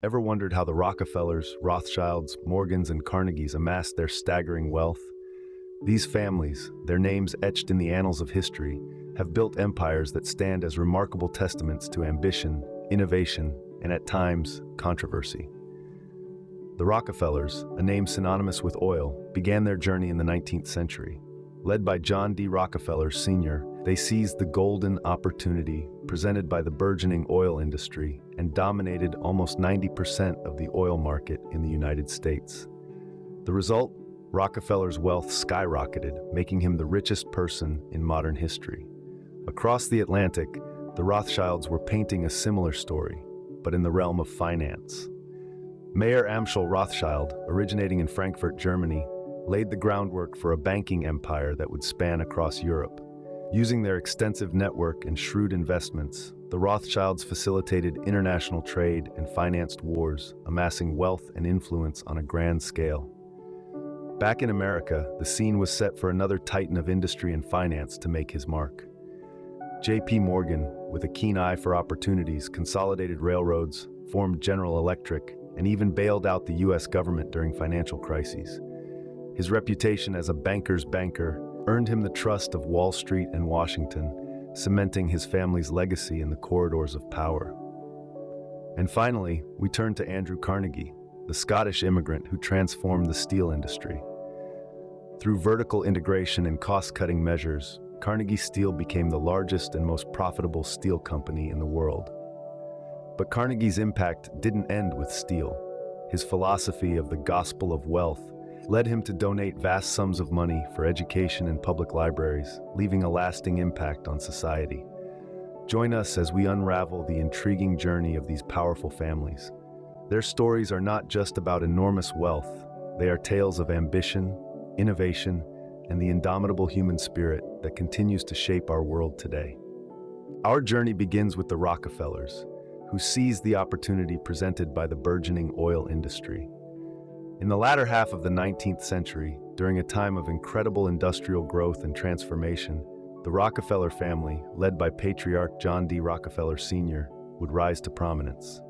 Ever wondered how the Rockefellers, Rothschilds, Morgans, and Carnegies amassed their staggering wealth? These families, their names etched in the annals of history, have built empires that stand as remarkable testaments to ambition, innovation, and at times, controversy. The Rockefellers, a name synonymous with oil, began their journey in the 19th century. Led by John D. Rockefeller Sr., they seized the golden opportunity presented by the burgeoning oil industry and dominated almost 90% of the oil market in the United States. The result? Rockefeller's wealth skyrocketed, making him the richest person in modern history. Across the Atlantic, the Rothschilds were painting a similar story, but in the realm of finance. Mayer Amschel Rothschild, originating in Frankfurt, Germany, laid the groundwork for a banking empire that would span across Europe. Using their extensive network and shrewd investments, the Rothschilds facilitated international trade and financed wars, amassing wealth and influence on a grand scale. Back in America, the scene was set for another titan of industry and finance to make his mark. J.P. Morgan, with a keen eye for opportunities, consolidated railroads, formed General Electric, and even bailed out the U.S. government during financial crises. His reputation as a banker's banker earned him the trust of Wall Street and Washington, cementing his family's legacy in the corridors of power. And finally, we turn to Andrew Carnegie, the Scottish immigrant who transformed the steel industry. Through vertical integration and cost-cutting measures, Carnegie Steel became the largest and most profitable steel company in the world. But Carnegie's impact didn't end with steel. His philosophy of the gospel of wealth led him to donate vast sums of money for education and public libraries, leaving a lasting impact on society. Join us as we unravel the intriguing journey of these powerful families. Their stories are not just about enormous wealth, they are tales of ambition, innovation, and the indomitable human spirit that continues to shape our world today. Our journey begins with the Rockefellers, who seized the opportunity presented by the burgeoning oil industry. In the latter half of the 19th century, during a time of incredible industrial growth and transformation, the Rockefeller family, led by patriarch John D. Rockefeller Sr., would rise to prominence.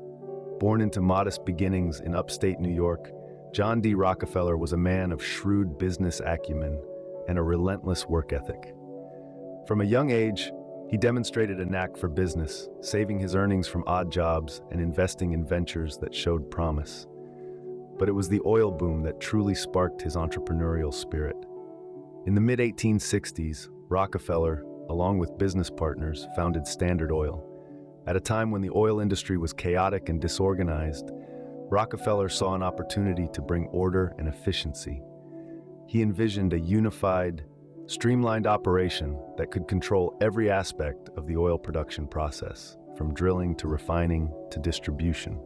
Born into modest beginnings in upstate New York, John D. Rockefeller was a man of shrewd business acumen and a relentless work ethic. From a young age, he demonstrated a knack for business, saving his earnings from odd jobs and investing in ventures that showed promise. But it was the oil boom that truly sparked his entrepreneurial spirit. In the mid-1860s, Rockefeller, along with business partners, founded Standard Oil. At a time when the oil industry was chaotic and disorganized, Rockefeller saw an opportunity to bring order and efficiency. He envisioned a unified, streamlined operation that could control every aspect of the oil production process, from drilling to refining to distribution.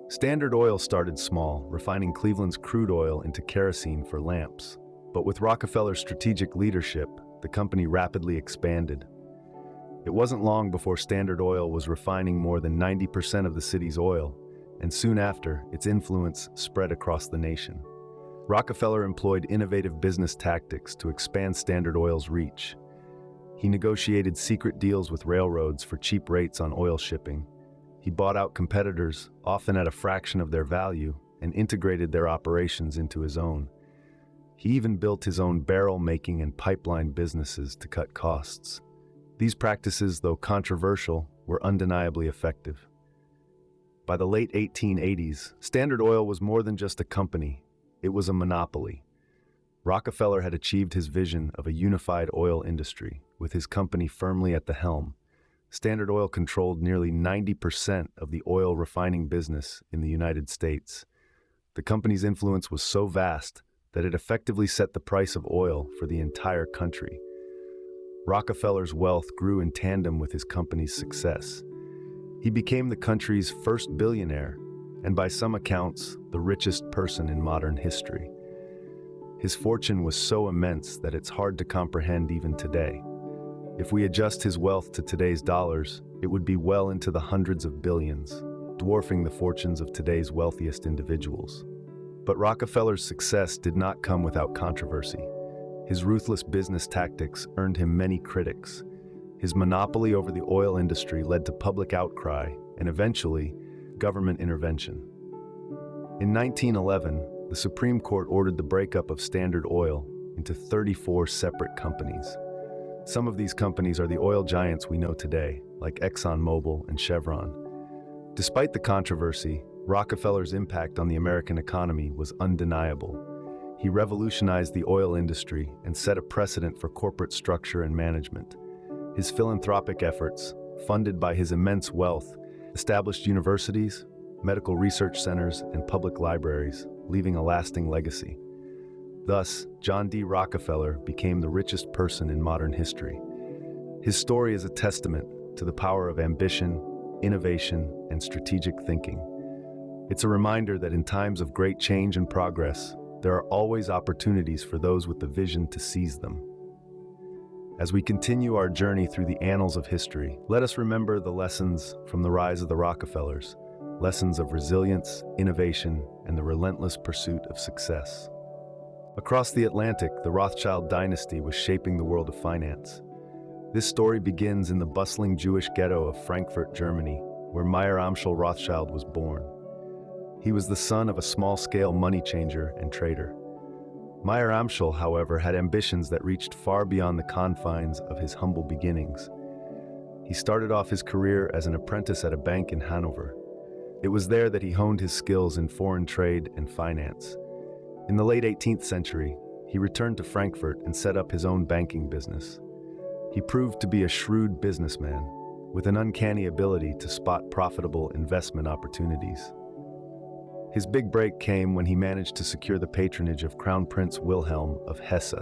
Standard Oil started small, refining Cleveland's crude oil into kerosene for lamps. But with Rockefeller's strategic leadership, the company rapidly expanded. It wasn't long before Standard Oil was refining more than 90% of the city's oil, and soon after, its influence spread across the nation. Rockefeller employed innovative business tactics to expand Standard Oil's reach. He negotiated secret deals with railroads for cheap rates on oil shipping. He bought out competitors, often at a fraction of their value, and integrated their operations into his own. He even built his own barrel-making and pipeline businesses to cut costs. These practices, though controversial, were undeniably effective. By the late 1880s, Standard Oil was more than just a company. It was a monopoly. Rockefeller had achieved his vision of a unified oil industry, with his company firmly at the helm. Standard Oil controlled nearly 90% of the oil refining business in the United States. The company's influence was so vast that it effectively set the price of oil for the entire country. Rockefeller's wealth grew in tandem with his company's success. He became the country's first billionaire, and by some accounts, the richest person in modern history. His fortune was so immense that it's hard to comprehend even today. If we adjust his wealth to today's dollars, it would be well into the hundreds of billions, dwarfing the fortunes of today's wealthiest individuals. But Rockefeller's success did not come without controversy. His ruthless business tactics earned him many critics. His monopoly over the oil industry led to public outcry, and eventually, government intervention. In 1911, the Supreme Court ordered the breakup of Standard Oil into 34 separate companies. Some of these companies are the oil giants we know today, like ExxonMobil and Chevron. Despite the controversy, Rockefeller's impact on the American economy was undeniable. He revolutionized the oil industry and set a precedent for corporate structure and management. His philanthropic efforts, funded by his immense wealth, established universities, medical research centers, and public libraries, leaving a lasting legacy. Thus, John D. Rockefeller became the richest person in modern history. His story is a testament to the power of ambition, innovation, and strategic thinking. It's a reminder that in times of great change and progress, there are always opportunities for those with the vision to seize them. As we continue our journey through the annals of history, let us remember the lessons from the rise of the Rockefellers, lessons of resilience, innovation, and the relentless pursuit of success. Across the Atlantic, the Rothschild dynasty was shaping the world of finance. This story begins in the bustling Jewish ghetto of Frankfurt, Germany, where Meyer Amschel Rothschild was born. He was the son of a small-scale money changer and trader. Meyer Amschel, however, had ambitions that reached far beyond the confines of his humble beginnings. He started off his career as an apprentice at a bank in Hanover. It was there that he honed his skills in foreign trade and finance. In the late 18th century, he returned to Frankfurt and set up his own banking business. He proved to be a shrewd businessman, with an uncanny ability to spot profitable investment opportunities. His big break came when he managed to secure the patronage of Crown Prince Wilhelm of Hesse.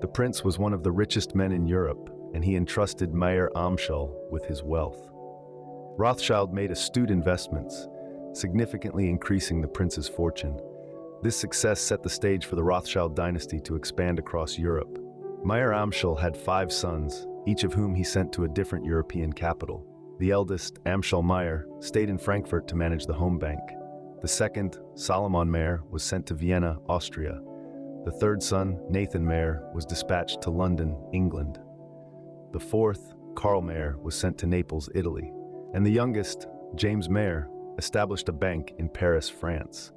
The prince was one of the richest men in Europe, and he entrusted Meyer Amschel with his wealth. Rothschild made astute investments, significantly increasing the prince's fortune. This success set the stage for the Rothschild dynasty to expand across Europe. Meyer Amschel had 5 sons, each of whom he sent to a different European capital. The eldest, Amschel Meyer, stayed in Frankfurt to manage the home bank. The second, Salomon Meyer, was sent to Vienna, Austria. The third son, Nathan Meyer, was dispatched to London, England. The fourth, Karl Meyer, was sent to Naples, Italy. And the youngest, James Meyer, established a bank in Paris, France.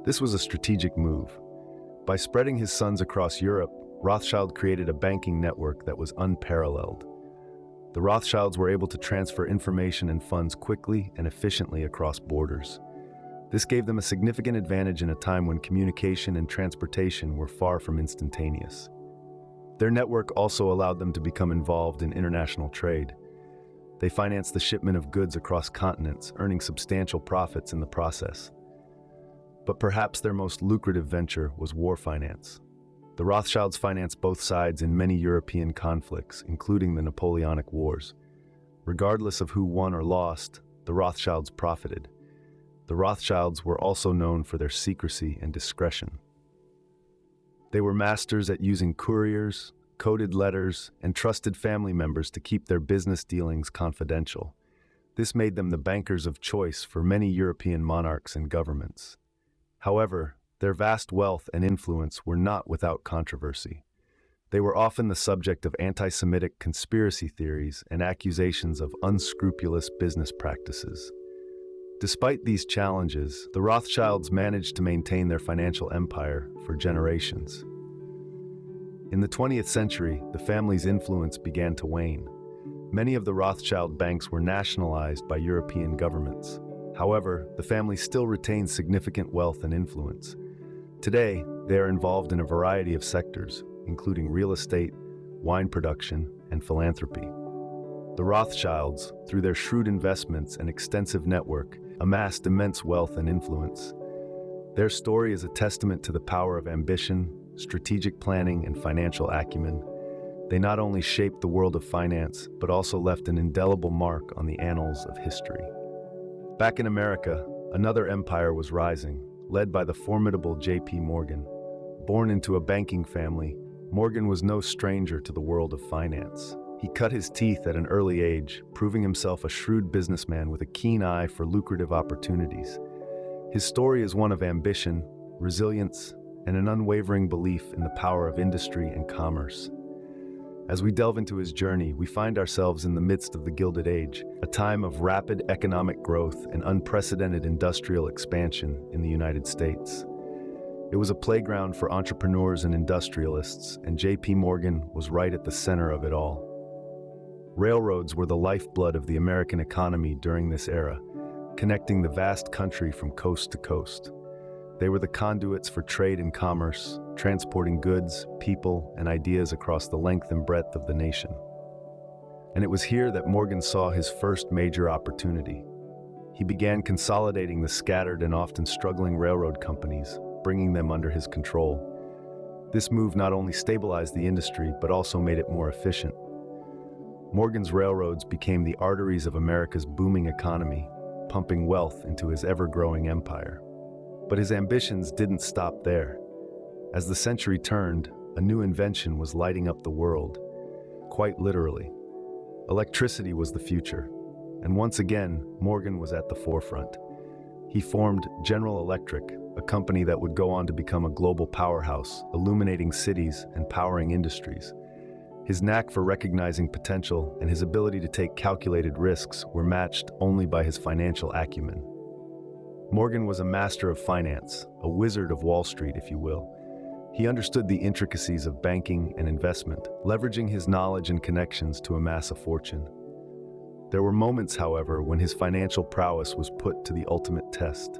This was a strategic move. By spreading his sons across Europe, Rothschild created a banking network that was unparalleled. The Rothschilds were able to transfer information and funds quickly and efficiently across borders. This gave them a significant advantage in a time when communication and transportation were far from instantaneous. Their network also allowed them to become involved in international trade. They financed the shipment of goods across continents, earning substantial profits in the process. But perhaps their most lucrative venture was war finance. The Rothschilds financed both sides in many European conflicts, including the Napoleonic Wars. Regardless of who won or lost, the Rothschilds profited. The Rothschilds were also known for their secrecy and discretion. They were masters at using couriers, coded letters, and trusted family members to keep their business dealings confidential. This made them the bankers of choice for many European monarchs and governments. However, their vast wealth and influence were not without controversy. They were often the subject of anti-Semitic conspiracy theories and accusations of unscrupulous business practices. Despite these challenges, the Rothschilds managed to maintain their financial empire for generations. In the 20th century, the family's influence began to wane. Many of the Rothschild banks were nationalized by European governments. However, the family still retains significant wealth and influence. Today, they are involved in a variety of sectors, including real estate, wine production, and philanthropy. The Rothschilds, through their shrewd investments and extensive network, amassed immense wealth and influence. Their story is a testament to the power of ambition, strategic planning, and financial acumen. They not only shaped the world of finance, but also left an indelible mark on the annals of history. Back in America, another empire was rising, led by the formidable J.P. Morgan. Born into a banking family, Morgan was no stranger to the world of finance. He cut his teeth at an early age, proving himself a shrewd businessman with a keen eye for lucrative opportunities. His story is one of ambition, resilience, and an unwavering belief in the power of industry and commerce. As we delve into his journey, we find ourselves in the midst of the Gilded Age, a time of rapid economic growth and unprecedented industrial expansion in the United States. It was a playground for entrepreneurs and industrialists, and J.P. Morgan was right at the center of it all. Railroads were the lifeblood of the American economy during this era, connecting the vast country from coast to coast. They were the conduits for trade and commerce, transporting goods, people, and ideas across the length and breadth of the nation. And it was here that Morgan saw his first major opportunity. He began consolidating the scattered and often struggling railroad companies, bringing them under his control. This move not only stabilized the industry, but also made it more efficient. Morgan's railroads became the arteries of America's booming economy, pumping wealth into his ever-growing empire. But his ambitions didn't stop there. As the century turned, a new invention was lighting up the world. Quite literally. Electricity was the future, and once again, Morgan was at the forefront. He formed General Electric, a company that would go on to become a global powerhouse, illuminating cities and powering industries. His knack for recognizing potential and his ability to take calculated risks were matched only by his financial acumen. Morgan was a master of finance, a wizard of Wall Street, if you will. He understood the intricacies of banking and investment, leveraging his knowledge and connections to amass a fortune. There were moments, however, when his financial prowess was put to the ultimate test.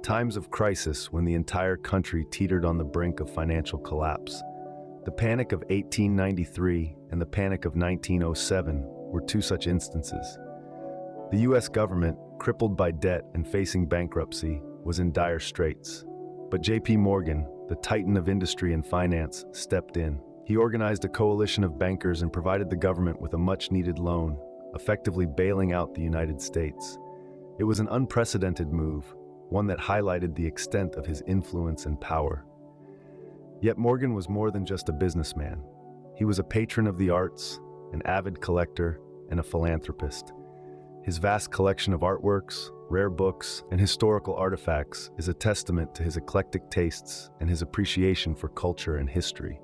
Times of crisis when the entire country teetered on the brink of financial collapse. The Panic of 1893 and the Panic of 1907 were two such instances. The U.S. government, crippled by debt and facing bankruptcy, was in dire straits. But J.P. Morgan, the titan of industry and finance, stepped in. He organized a coalition of bankers and provided the government with a much-needed loan, effectively bailing out the United States. It was an unprecedented move, one that highlighted the extent of his influence and power. Yet Morgan was more than just a businessman. He was a patron of the arts, an avid collector, and a philanthropist. His vast collection of artworks, rare books, and historical artifacts is a testament to his eclectic tastes and his appreciation for culture and history.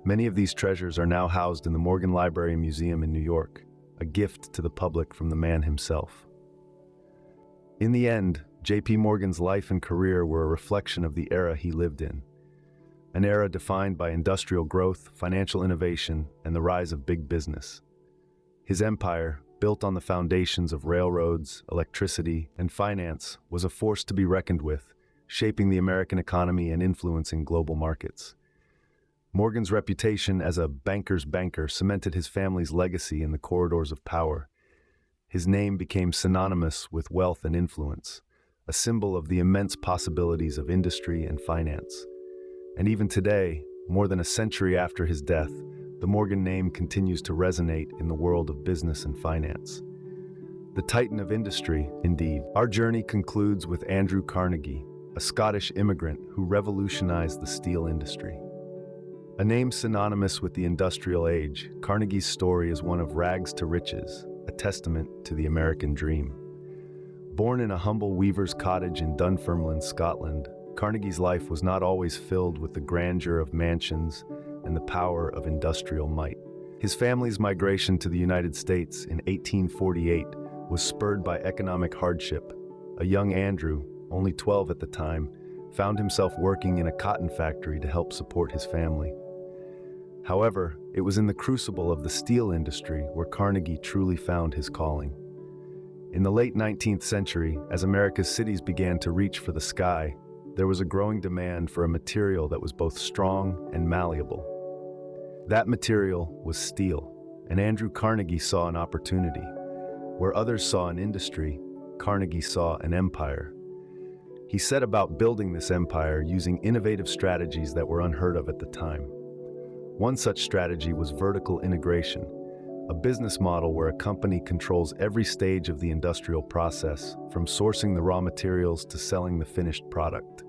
Many of these treasures are now housed in the Morgan Library and Museum in New York, a gift to the public from the man himself. In the end, J.P. Morgan's life and career were a reflection of the era he lived in. An era defined by industrial growth, financial innovation, and the rise of big business. His empire, built on the foundations of railroads, electricity, and finance, was a force to be reckoned with, shaping the American economy and influencing global markets. Morgan's reputation as a banker's banker cemented his family's legacy in the corridors of power. His name became synonymous with wealth and influence, a symbol of the immense possibilities of industry and finance. And even today, more than a century after his death, the Morgan name continues to resonate in the world of business and finance. The titan of industry, indeed. Our journey concludes with Andrew Carnegie, a Scottish immigrant who revolutionized the steel industry. A name synonymous with the industrial age, Carnegie's story is one of rags to riches, a testament to the American dream. Born in a humble weaver's cottage in Dunfermline, Scotland, Carnegie's life was not always filled with the grandeur of mansions and the power of industrial might. His family's migration to the United States in 1848 was spurred by economic hardship. A young Andrew, only 12 at the time, found himself working in a cotton factory to help support his family. However, it was in the crucible of the steel industry where Carnegie truly found his calling. In the late 19th century, as America's cities began to reach for the sky, there was a growing demand for a material that was both strong and malleable. That material was steel, and Andrew Carnegie saw an opportunity. Where others saw an industry, Carnegie saw an empire. He set about building this empire using innovative strategies that were unheard of at the time. One such strategy was vertical integration, a business model where a company controls every stage of the industrial process, from sourcing the raw materials to selling the finished product.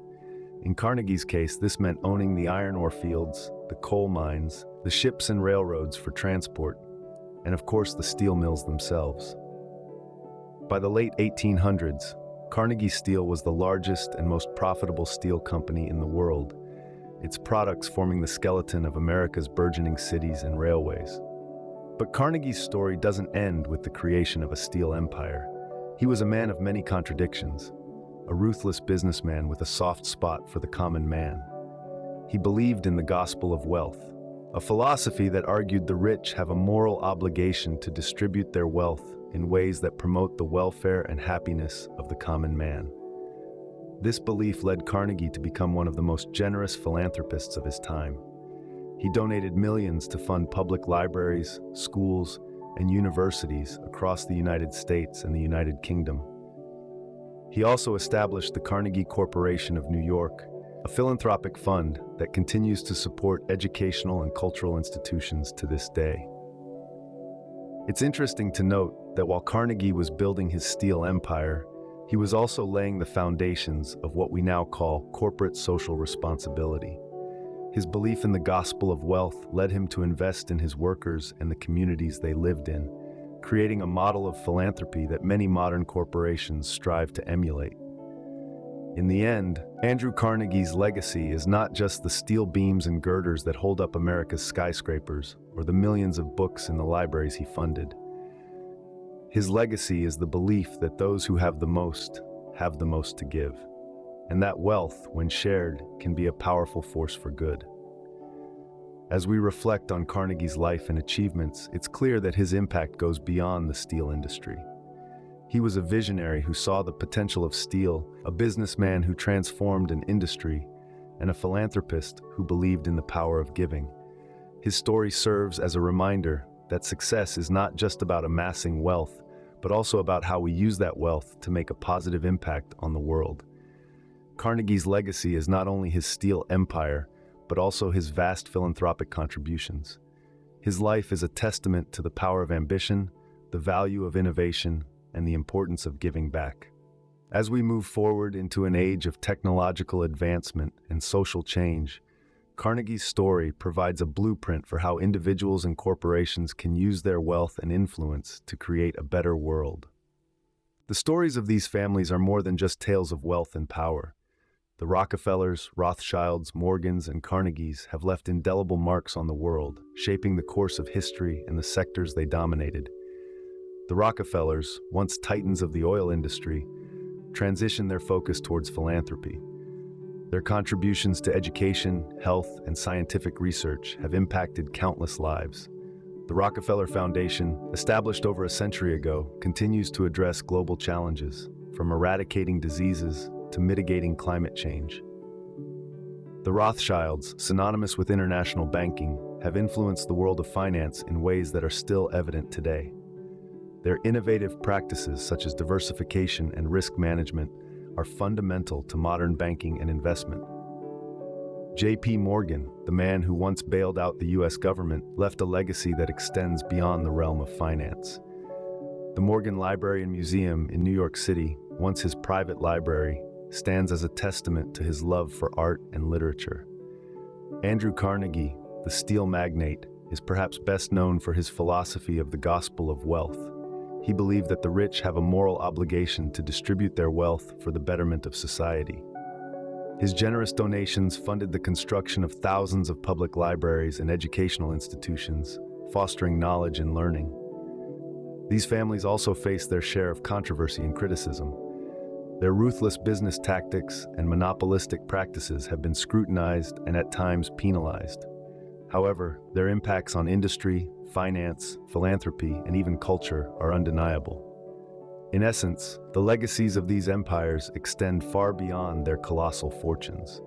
In Carnegie's case, this meant owning the iron ore fields, the coal mines, the ships and railroads for transport, and of course the steel mills themselves. By the late 1800s, Carnegie Steel was the largest and most profitable steel company in the world. its products forming the skeleton of America's burgeoning cities and railways. But Carnegie's story doesn't end with the creation of a steel empire. He was a man of many contradictions, a ruthless businessman with a soft spot for the common man. He believed in the gospel of wealth, a philosophy that argued the rich have a moral obligation to distribute their wealth in ways that promote the welfare and happiness of the common man. This belief led Carnegie to become one of the most generous philanthropists of his time. He donated millions to fund public libraries, schools, and universities across the United States and the United Kingdom. He also established the Carnegie Corporation of New York, a philanthropic fund that continues to support educational and cultural institutions to this day. It's interesting to note that while Carnegie was building his steel empire, he was also laying the foundations of what we now call corporate social responsibility. His belief in the gospel of wealth led him to invest in his workers and the communities they lived in, creating a model of philanthropy that many modern corporations strive to emulate. In the end, Andrew Carnegie's legacy is not just the steel beams and girders that hold up America's skyscrapers or the millions of books in the libraries he funded. His legacy is the belief that those who have the most to give, and that wealth, when shared, can be a powerful force for good. As we reflect on Carnegie's life and achievements, it's clear that his impact goes beyond the steel industry. He was a visionary who saw the potential of steel, a businessman who transformed an industry, and a philanthropist who believed in the power of giving. His story serves as a reminder that success is not just about amassing wealth, but also about how we use that wealth to make a positive impact on the world. Carnegie's legacy is not only his steel empire, but also his vast philanthropic contributions. His life is a testament to the power of ambition, the value of innovation, and the importance of giving back. As we move forward into an age of technological advancement and social change, Carnegie's story provides a blueprint for how individuals and corporations can use their wealth and influence to create a better world. The stories of these families are more than just tales of wealth and power. The Rockefellers, Rothschilds, Morgans, and Carnegies have left indelible marks on the world, shaping the course of history and the sectors they dominated. The Rockefellers, once titans of the oil industry, transitioned their focus towards philanthropy. Their contributions to education, health, and scientific research have impacted countless lives. The Rockefeller Foundation, established over a century ago, continues to address global challenges, from eradicating diseases to mitigating climate change. The Rothschilds, synonymous with international banking, have influenced the world of finance in ways that are still evident today. Their innovative practices, such as diversification and risk management, are fundamental to modern banking and investment. J.P. Morgan, the man who once bailed out the U.S. government, left a legacy that extends beyond the realm of finance. The Morgan Library and Museum in New York City, once his private library, stands as a testament to his love for art and literature. Andrew Carnegie, the steel magnate, is perhaps best known for his philosophy of the gospel of wealth. He believed that the rich have a moral obligation to distribute their wealth for the betterment of society. His generous donations funded the construction of thousands of public libraries and educational institutions, fostering knowledge and learning. These families also faced their share of controversy and criticism. Their ruthless business tactics and monopolistic practices have been scrutinized and at times penalized. However, their impacts on industry, finance, philanthropy, and even culture are undeniable. In essence, the legacies of these empires extend far beyond their colossal fortunes.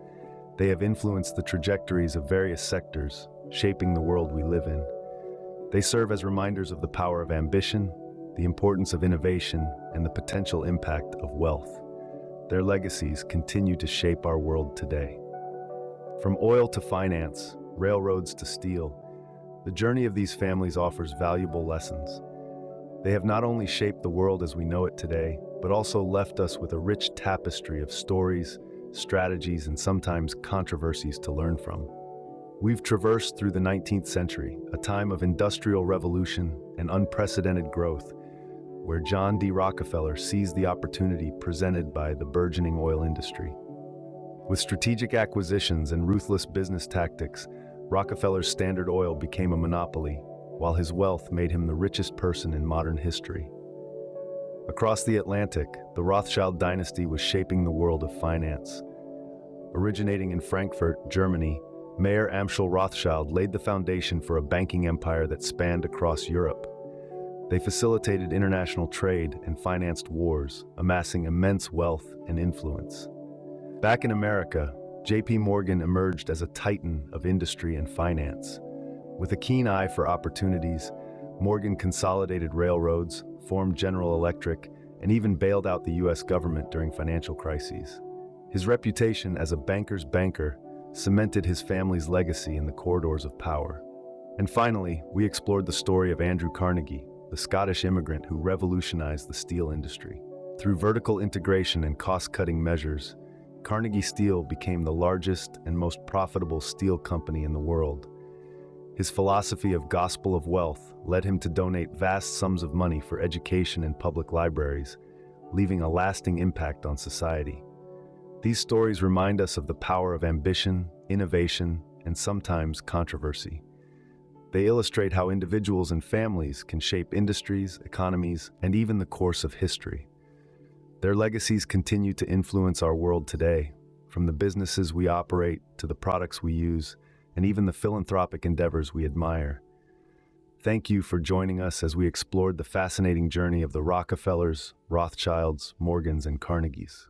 They have influenced the trajectories of various sectors, shaping the world we live in. They serve as reminders of the power of ambition, the importance of innovation, and the potential impact of wealth. Their legacies continue to shape our world today. From oil to finance, railroads to steel, the journey of these families offers valuable lessons. They have not only shaped the world as we know it today, but also left us with a rich tapestry of stories, strategies, and sometimes controversies to learn from. We've traversed through the 19th century, a time of industrial revolution and unprecedented growth, where John D. Rockefeller seized the opportunity presented by the burgeoning oil industry. With strategic acquisitions and ruthless business tactics, Rockefeller's Standard Oil became a monopoly, while his wealth made him the richest person in modern history. Across the Atlantic, the Rothschild dynasty was shaping the world of finance. Originating in Frankfurt, Germany, Mayer Amschel Rothschild laid the foundation for a banking empire that spanned across Europe. They facilitated international trade and financed wars, amassing immense wealth and influence. Back in America, J.P. Morgan emerged as a titan of industry and finance. With a keen eye for opportunities, Morgan consolidated railroads, formed General Electric, and even bailed out the U.S. government during financial crises. His reputation as a banker's banker cemented his family's legacy in the corridors of power. And finally, we explored the story of Andrew Carnegie, the Scottish immigrant who revolutionized the steel industry. Through vertical integration and cost-cutting measures, Carnegie Steel became the largest and most profitable steel company in the world. His philosophy of gospel of wealth led him to donate vast sums of money for education and public libraries, leaving a lasting impact on society. These stories remind us of the power of ambition, innovation, and sometimes controversy. They illustrate how individuals and families can shape industries, economies, and even the course of history. Their legacies continue to influence our world today, from the businesses we operate to the products we use, and even the philanthropic endeavors we admire. Thank you for joining us as we explored the fascinating journey of the Rockefellers, Rothschilds, Morgans, and Carnegies.